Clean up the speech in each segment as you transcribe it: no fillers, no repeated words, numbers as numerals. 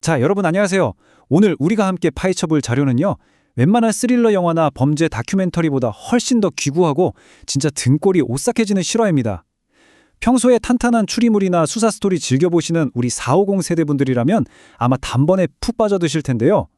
자, 여러분 안녕하세요. 오늘 우리가 함께 파헤쳐볼 자료는요. 웬만한 스릴러 영화나 범죄 다큐멘터리보다 훨씬 더 귀구하고 진짜 등골이 오싹해지는 실화입니다. 평소에 탄탄한 추리물이나 수사 스토리 즐겨보시는 우리 450 세대분들이라면 아마 단번에 푹 빠져드실 텐데요.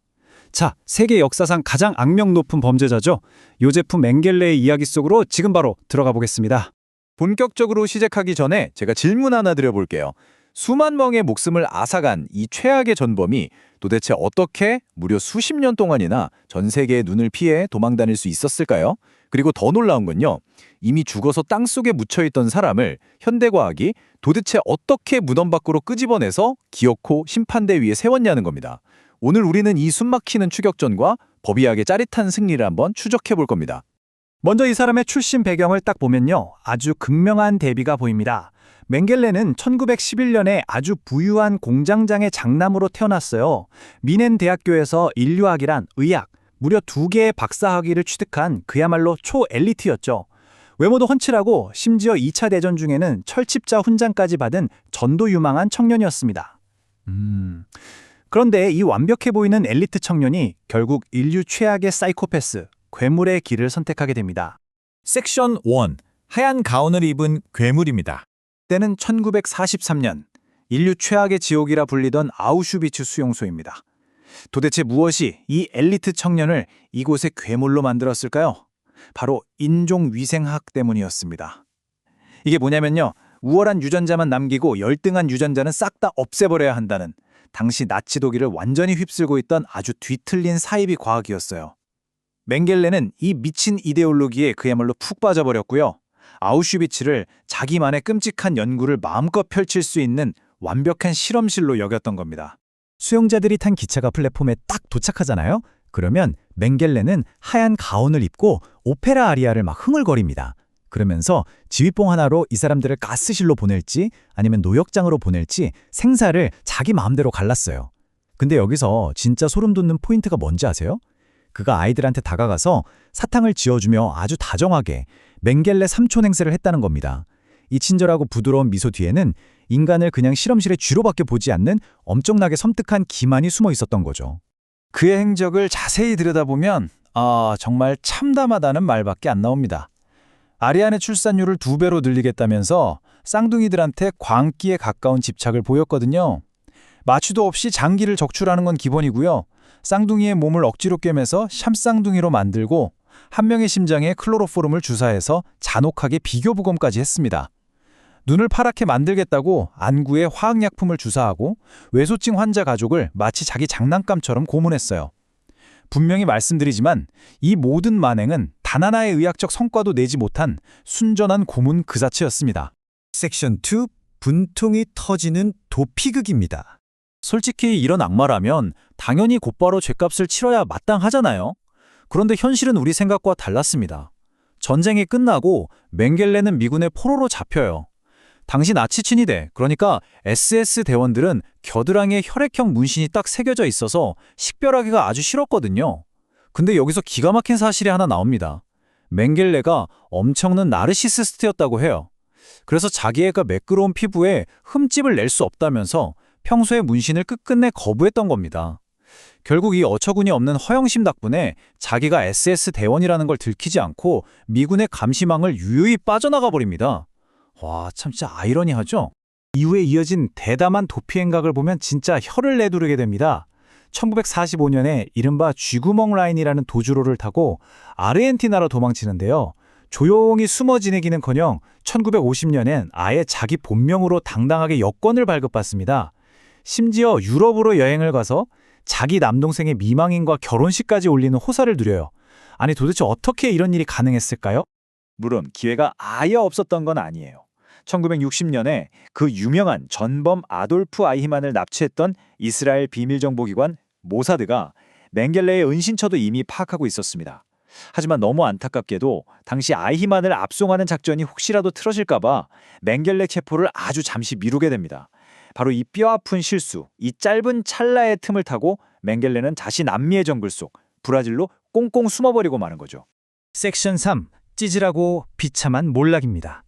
자, 세계 역사상 가장 악명 높은 범죄자죠. 요제프 맹겔레의 이야기 속으로 지금 바로 들어가 보겠습니다. 본격적으로 시작하기 전에 제가 질문 하나 드려볼게요. 수만 명의 목숨을 앗아간 이 최악의 전범이 도대체 어떻게 무려 수십 년 동안이나 전 세계의 눈을 피해 도망 다닐 수 있었을까요? 그리고 더 놀라운 건요. 이미 죽어서 땅속에 묻혀있던 사람을 현대과학이 도대체 어떻게 무덤 밖으로 끄집어내서 기어코 심판대 위에 세웠냐는 겁니다. 오늘 우리는 이 숨막히는 추격전과 법의학의 짜릿한 승리를 한번 추적해 볼 겁니다. 먼저 이 사람의 출신 배경을 딱 보면요. 아주 극명한 대비가 보입니다. 맹겔레는 1911년에 아주 부유한 공장장의 장남으로 태어났어요. 미넨 대학교에서 인류학이란 의학, 무려 2개의 박사학위를 취득한 그야말로 초엘리트였죠. 외모도 훤칠하고 심지어 2차 대전 중에는 철집자 훈장까지 받은 전도 유망한 청년이었습니다. 그런데 이 완벽해 보이는 엘리트 청년이 결국 인류 최악의 사이코패스, 괴물의 길을 선택하게 됩니다. 섹션 1. 하얀 가운을 입은 괴물입니다. 때는 1943년, 인류 최악의 지옥이라 불리던 아우슈비츠 수용소입니다. 도대체 무엇이 이 엘리트 청년을 이곳의 괴물로 만들었을까요? 바로 인종위생학 때문이었습니다. 이게 뭐냐면요. 우월한 유전자만 남기고 열등한 유전자는 싹 다 없애버려야 한다는 당시 나치 독일을 완전히 휩쓸고 있던 아주 뒤틀린 사이비 과학이었어요. 맹겔레는 이 미친 이데올로기에 그야말로 푹 빠져버렸고요. 아우슈비츠를 자기만의 끔찍한 연구를 마음껏 펼칠 수 있는 완벽한 실험실로 여겼던 겁니다. 수용자들이 탄 기차가 플랫폼에 딱 도착하잖아요? 그러면 맹겔레는 하얀 가운을 입고 오페라 아리아를 막 흥얼거립니다. 그러면서 지휘봉 하나로 이 사람들을 가스실로 보낼지 아니면 노역장으로 보낼지 생사를 자기 마음대로 갈랐어요. 근데 여기서 진짜 소름 돋는 포인트가 뭔지 아세요? 그가 아이들한테 다가가서 사탕을 지어주며 아주 다정하게 맹겔레 삼촌 행세를 했다는 겁니다. 이 친절하고 부드러운 미소 뒤에는 인간을 그냥 실험실의 쥐로밖에 보지 않는 엄청나게 섬뜩한 기만이 숨어 있었던 거죠. 그의 행적을 자세히 들여다보면 정말 참담하다는 말밖에 안 나옵니다. 아리안의 출산율을 2배로 늘리겠다면서 쌍둥이들한테 광기에 가까운 집착을 보였거든요. 마취도 없이 장기를 적출하는 건 기본이고요. 쌍둥이의 몸을 억지로 꿰매서 샴쌍둥이로 만들고 한 명의 심장에 클로로포름을 주사해서 잔혹하게 비교부검까지 했습니다. 눈을 파랗게 만들겠다고 안구에 화학약품을 주사하고 외소증 환자 가족을 마치 자기 장난감처럼 고문했어요. 분명히 말씀드리지만 이 모든 만행은 단 하나의 의학적 성과도 내지 못한 순전한 고문 그 자체였습니다. 섹션 2. 분통이 터지는 도피극입니다. 솔직히 이런 악마라면 당연히 곧바로 죗값을 치러야 마땅하잖아요. 그런데 현실은 우리 생각과 달랐습니다. 전쟁이 끝나고 맹겔레는 미군의 포로로 잡혀요. 당시 나치 친위대, 그러니까 SS 대원들은 겨드랑이에 혈액형 문신이 딱 새겨져 있어서 식별하기가 아주 싫었거든요. 근데 여기서 기가 막힌 사실이 하나 나옵니다. 맹겔레가 엄청난 나르시시스트였다고 해요. 그래서 자기애가 매끄러운 피부에 흠집을 낼 수 없다면서 평소에 문신을 끝끝내 거부했던 겁니다. 결국 이 어처구니 없는 허영심 덕분에 자기가 SS 대원이라는 걸 들키지 않고 미군의 감시망을 유유히 빠져나가 버립니다. 와, 참 진짜 아이러니하죠? 이후에 이어진 대담한 도피 행각을 보면 진짜 혀를 내두르게 됩니다. 1945년에 이른바 쥐구멍 라인이라는 도주로를 타고 아르헨티나로 도망치는데요. 조용히 숨어 지내기는커녕 1950년엔 아예 자기 본명으로 당당하게 여권을 발급받습니다. 심지어 유럽으로 여행을 가서 자기 남동생의 미망인과 결혼식까지 올리는 호사를 누려요. 아니 도대체 어떻게 이런 일이 가능했을까요? 물론 기회가 아예 없었던 건 아니에요. 1960년에 그 유명한 전범 아돌프 아이히만을 납치했던 이스라엘 비밀정보기관 모사드가 맹겔레의 은신처도 이미 파악하고 있었습니다. 하지만 너무 안타깝게도 당시 아이히만을 압송하는 작전이 혹시라도 틀어질까봐 맹겔레 체포를 아주 잠시 미루게 됩니다. 바로 이 뼈아픈 실수, 이 짧은 찰나의 틈을 타고 맹겔레는 다시 남미의 정글 속 브라질로 꽁꽁 숨어버리고 마는 거죠. 섹션 3. 찌질하고 비참한 몰락입니다.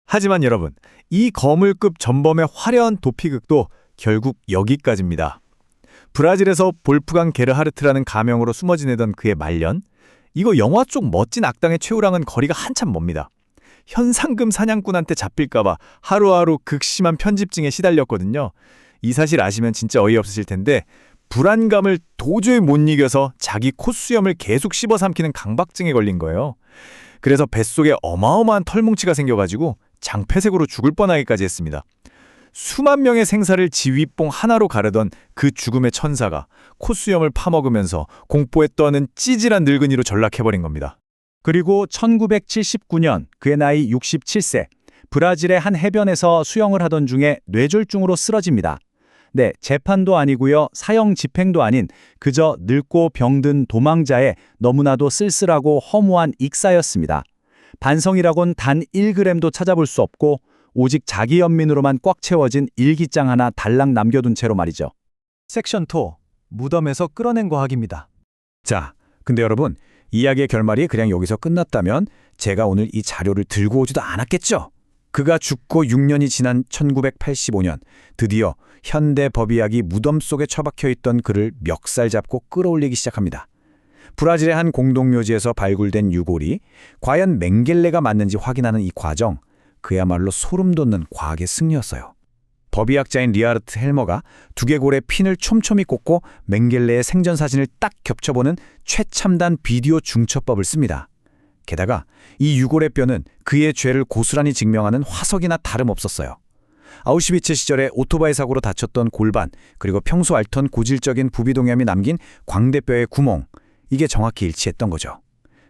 하지만 여러분, 이 거물급 전범의 화려한 도피극도 결국 여기까지입니다. 브라질에서 볼프강 게르하르트라는 가명으로 숨어 지내던 그의 말년, 이거 영화 쪽 멋진 악당의 최후랑은 거리가 한참 멉니다. 현상금 사냥꾼한테 잡힐까봐 하루하루 극심한 편집증에 시달렸거든요. 이 사실 아시면 진짜 어이없으실 텐데 불안감을 도저히 못 이겨서 자기 콧수염을 계속 씹어 삼키는 강박증에 걸린 거예요. 그래서 뱃속에 어마어마한 털뭉치가 생겨가지고 장폐색으로 죽을 뻔하기까지 했습니다. 수만 명의 생사를 지휘봉 하나로 가르던 그 죽음의 천사가 콧수염을 파먹으면서 공포에 떠는 찌질한 늙은이로 전락해버린 겁니다. 그리고 1979년 그의 나이 67세, 브라질의 한 해변에서 수영을 하던 중에 뇌졸중으로 쓰러집니다. 네, 재판도 아니고요, 사형 집행도 아닌 그저 늙고 병든 도망자의 너무나도 쓸쓸하고 허무한 익사였습니다. 반성이라곤 단 1g도 찾아볼 수 없고 오직 자기 연민으로만 꽉 채워진 일기장 하나 달랑 남겨둔 채로 말이죠. 섹션 2. 무덤에서 끌어낸 과학입니다. 자, 근데 여러분, 이야기의 결말이 그냥 여기서 끝났다면 제가 오늘 이 자료를 들고 오지도 않았겠죠? 그가 죽고 6년이 지난 1985년 드디어 현대 법의학이 무덤 속에 처박혀 있던 그를 멱살 잡고 끌어올리기 시작합니다. 브라질의 한 공동묘지에서 발굴된 유골이 과연 맹겔레가 맞는지 확인하는 이 과정, 그야말로 소름 돋는 과학의 승리였어요. 법의학자인 리하르트 헬머가 두개골에 핀을 촘촘히 꽂고 맹겔레의 생전 사진을 딱 겹쳐보는 최첨단 비디오 중첩법을 씁니다. 게다가 이 유골의 뼈는 그의 죄를 고스란히 증명하는 화석이나 다름없었어요. 아우슈비츠 시절에 오토바이 사고로 다쳤던 골반, 그리고 평소 앓던 고질적인 부비동염이 남긴 광대뼈의 구멍, 이게 정확히 일치했던 거죠.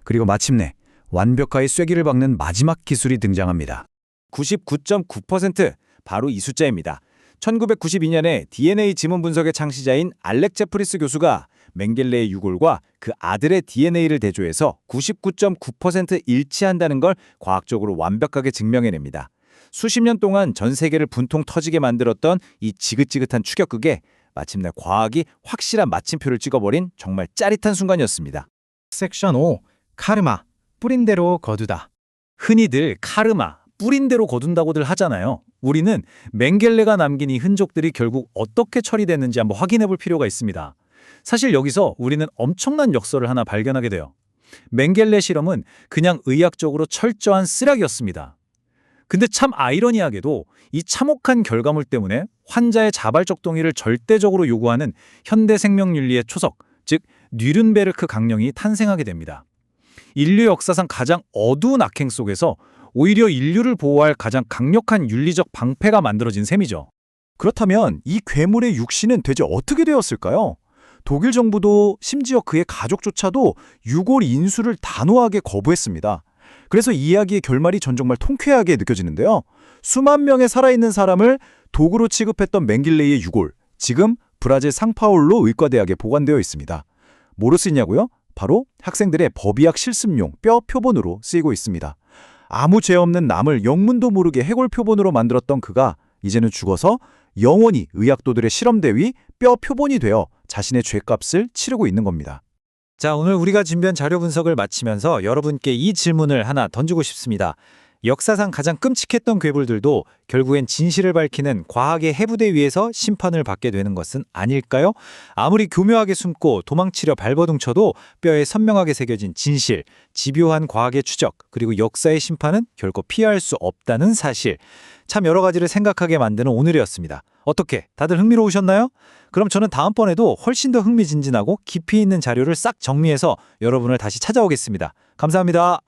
그리고 마침내 완벽하게 쐐기를 박는 마지막 기술이 등장합니다. 99.9% 바로 이 숫자입니다. 1992년에 DNA 지문 분석의 창시자인 알렉 제프리스 교수가 맹겔레의 유골과 그 아들의 DNA를 대조해서 99.9% 일치한다는 걸 과학적으로 완벽하게 증명해냅니다. 수십 년 동안 전 세계를 분통 터지게 만들었던 이 지긋지긋한 추격극에 마침내 과학이 확실한 마침표를 찍어버린 정말 짜릿한 순간이었습니다. 섹션 5. 카르마. 뿌린 대로 거두다. 흔히들 카르마, 뿌린 대로 거둔다고들 하잖아요. 우리는 맹겔레가 남긴 이 흔적들이 결국 어떻게 처리됐는지 한번 확인해 볼 필요가 있습니다. 사실 여기서 우리는 엄청난 역설을 하나 발견하게 돼요. 맹겔레 실험은 그냥 의학적으로 철저한 쓰레기였습니다. 근데 참 아이러니하게도 이 참혹한 결과물 때문에 환자의 자발적 동의를 절대적으로 요구하는 현대 생명윤리의 초석, 즉 뉘른베르크 강령이 탄생하게 됩니다. 인류 역사상 가장 어두운 악행 속에서 오히려 인류를 보호할 가장 강력한 윤리적 방패가 만들어진 셈이죠. 그렇다면 이 괴물의 육신은 대체 어떻게 되었을까요? 독일 정부도 심지어 그의 가족조차도 유골 인수를 단호하게 거부했습니다. 그래서 이 이야기의 결말이 전 정말 통쾌하게 느껴지는데요. 수만 명의 살아있는 사람을 도구로 취급했던 맹길레의 유골, 지금 브라질 상파울로 의과대학에 보관되어 있습니다. 뭐로 쓰이냐고요? 바로 학생들의 법의학 실습용 뼈 표본으로 쓰이고 있습니다. 아무 죄 없는 남을 영문도 모르게 해골 표본으로 만들었던 그가 이제는 죽어서 영원히 의학도들의 실험대 위 뼈 표본이 되어 자신의 죄값을 치르고 있는 겁니다. 자, 오늘 우리가 준비한 자료 분석을 마치면서 여러분께 이 질문을 하나 던지고 싶습니다. 역사상 가장 끔찍했던 괴물들도 결국엔 진실을 밝히는 과학의 해부대 위에서 심판을 받게 되는 것은 아닐까요? 아무리 교묘하게 숨고 도망치려 발버둥 쳐도 뼈에 선명하게 새겨진 진실, 집요한 과학의 추적, 그리고 역사의 심판은 결코 피할 수 없다는 사실. 참 여러 가지를 생각하게 만드는 오늘이었습니다. 어떻게? 다들 흥미로우셨나요? 그럼 저는 다음번에도 훨씬 더 흥미진진하고 깊이 있는 자료를 싹 정리해서 여러분을 다시 찾아오겠습니다. 감사합니다.